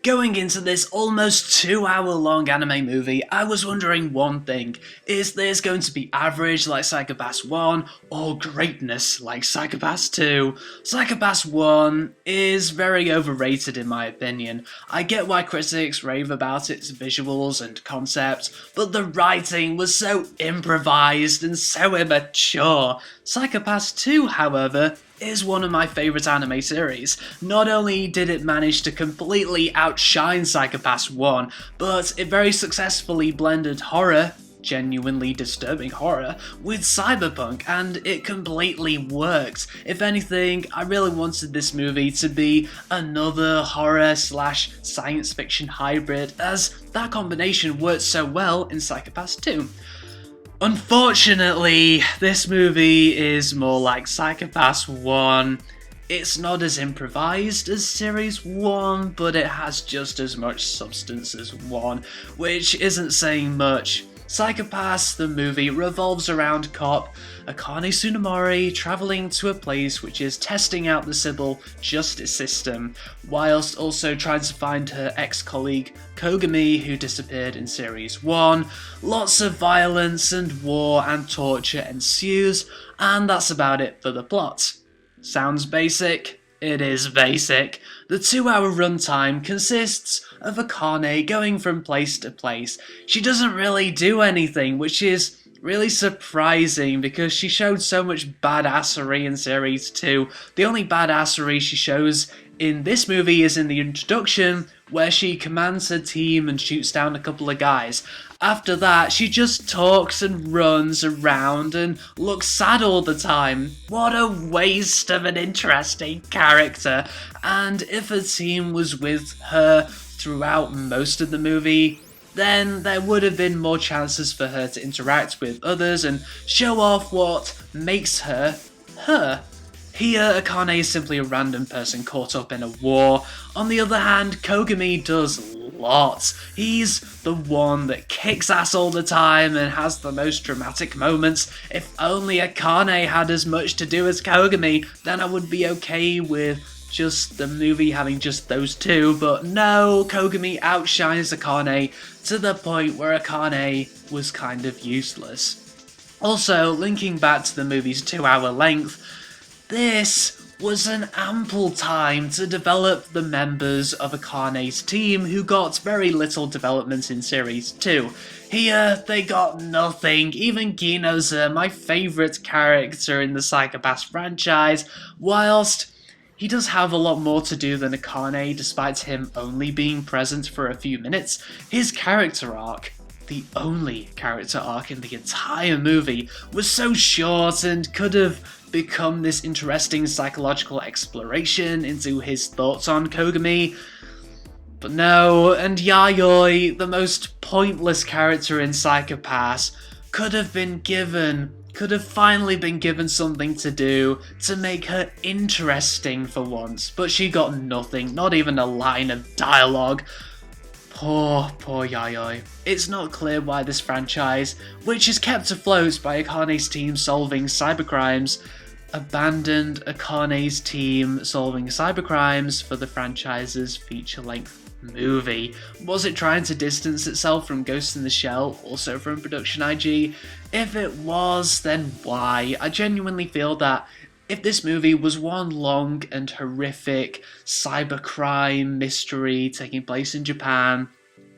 Going into this almost 2 hour long anime movie, I was wondering one thing: is this going to be average like Psycho-Pass 1 or greatness like Psycho-Pass 2? Psycho-Pass 1 is very overrated in my opinion. I get why critics rave about its visuals and concepts, but the writing was so improvised and so immature. Psycho-Pass 2, however, is one of my favourite anime series. Not only did it manage to completely outshine Psycho-Pass 1, but it very successfully blended horror, genuinely disturbing horror, with cyberpunk, and it completely worked. If anything, I really wanted this movie to be another horror/science fiction hybrid, as that combination worked so well in Psycho-Pass 2. Unfortunately, this movie is more like Psycho-Pass 1. It's not as improvised as Series 1, but it has just as much substance as 1, which isn't saying much. Psycho-Pass, the movie, revolves around cop Akane Tsunemori travelling to a place which is testing out the Sibyl System, whilst also trying to find her ex-colleague Kogami, who disappeared in Series 1. Lots of violence and war and torture ensues, and that's about it for the plot. Sounds basic? It is basic. The 2-hour runtime consists of Akane going from place to place. She doesn't really do anything, which is really surprising because she showed so much badassery in Series 2. The only badassery she shows in this movie is in the introduction, where she commands her team and shoots down a couple of guys. After that, she just talks and runs around and looks sad all the time. What a waste of an interesting character. And if her team was with her throughout most of the movie, then there would have been more chances for her to interact with others and show off what makes her her. Here, Akane is simply a random person caught up in a war. On the other hand, Kogami does lots. He's the one that kicks ass all the time and has the most dramatic moments. If only Akane had as much to do as Kogami, then I would be okay with just the movie having just those two, but no, Kogami outshines Akane to the point where Akane was kind of useless. Also, linking back to the movie's 2-hour length, this was an ample time to develop the members of Akane's team who got very little development in Series 2. Here, they got nothing. Even Ginoza, my favourite character in the Psycho-Pass franchise, whilst he does have a lot more to do than Akane despite him only being present for a few minutes, his character arc, the only character arc in the entire movie, was so short and could have become this interesting psychological exploration into his thoughts on Kogami. But no, and Yayoi, the most pointless character in Psycho-Pass, could have finally been given something to do to make her interesting for once, but she got nothing, not even a line of dialogue. Poor Yayoi. It's not clear why this franchise, which is kept afloat by Akane's team solving cybercrimes, abandoned Akane's team solving cybercrimes for the franchise's feature-length movie. Was it trying to distance itself from Ghost in the Shell, also from Production IG? If it was, then why? I genuinely feel that if this movie was one long and horrific cybercrime mystery taking place in Japan,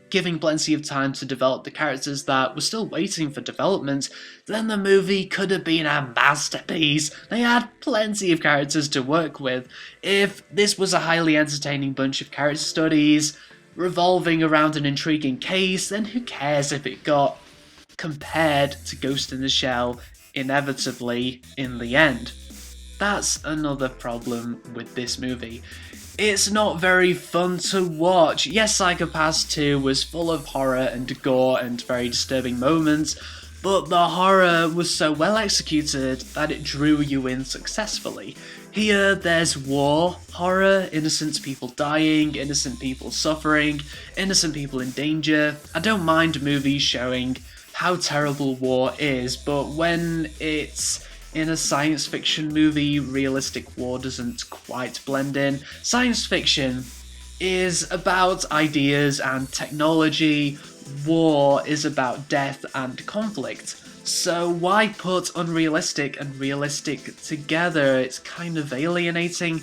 giving plenty of time to develop the characters that were still waiting for development, then the movie could have been a masterpiece. They had plenty of characters to work with. If this was a highly entertaining bunch of character studies revolving around an intriguing case, then who cares if it got compared to Ghost in the Shell inevitably in the end. That's another problem with this movie. It's not very fun to watch. Yes, Psycho-Pass 2 was full of horror and gore and very disturbing moments, but the horror was so well executed that it drew you in successfully. Here, there's war, horror, innocent people dying, innocent people suffering, innocent people in danger. I don't mind movies showing how terrible war is, but when it's in a science fiction movie, realistic war doesn't quite blend in. Science fiction is about ideas and technology, war is about death and conflict. So why put unrealistic and realistic together? It's kind of alienating.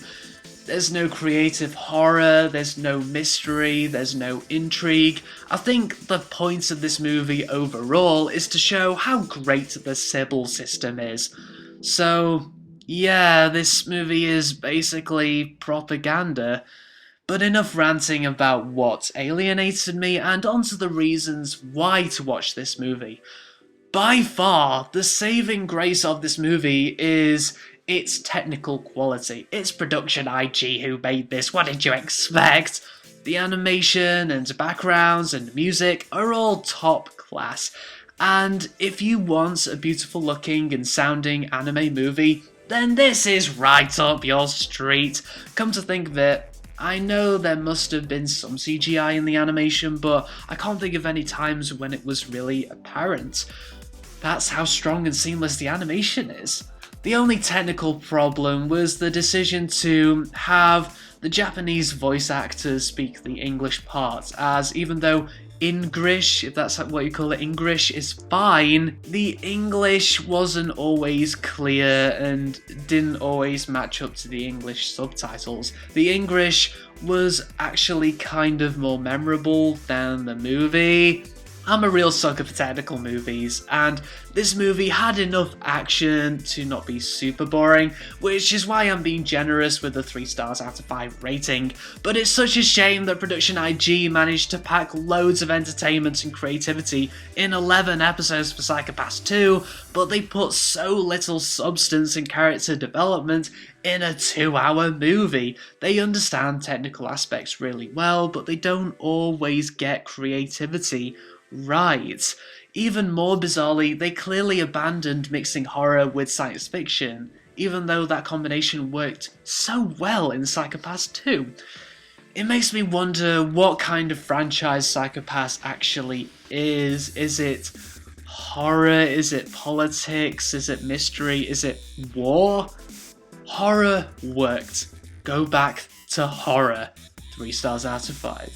There's no creative horror, there's no mystery, there's no intrigue. I think the point of this movie overall is to show how great the Sibyl System is. So, yeah, this movie is basically propaganda. But enough ranting about what alienated me, and onto the reasons why to watch this movie. By far, the saving grace of this movie is its technical quality. It's production IG who made this, what did you expect? The animation and backgrounds and music are all top class. And if you want a beautiful looking and sounding anime movie, then this is right up your street. Come to think of it, I know there must have been some CGI in the animation, but I can't think of any times when it was really apparent. That's how strong and seamless the animation is. The only technical problem was the decision to have the Japanese voice actors speak the English parts, as even though English, if that's what you call it, English is fine, the English wasn't always clear and didn't always match up to the English subtitles. The English was actually kind of more memorable than the movie. I'm a real sucker for technical movies, and this movie had enough action to not be super boring, which is why I'm being generous with a 3 stars out of 5 rating. But it's such a shame that Production IG managed to pack loads of entertainment and creativity in 11 episodes for Psycho-Pass 2, but they put so little substance and character development in a 2-hour movie. They understand technical aspects really well, but they don't always get creativity right. Even more bizarrely, they clearly abandoned mixing horror with science fiction, even though that combination worked so well in Psycho-Pass 2. It makes me wonder what kind of franchise Psycho-Pass actually is. Is it horror? Is it politics? Is it mystery? Is it war? Horror worked. Go back to horror. 3 stars out of 5.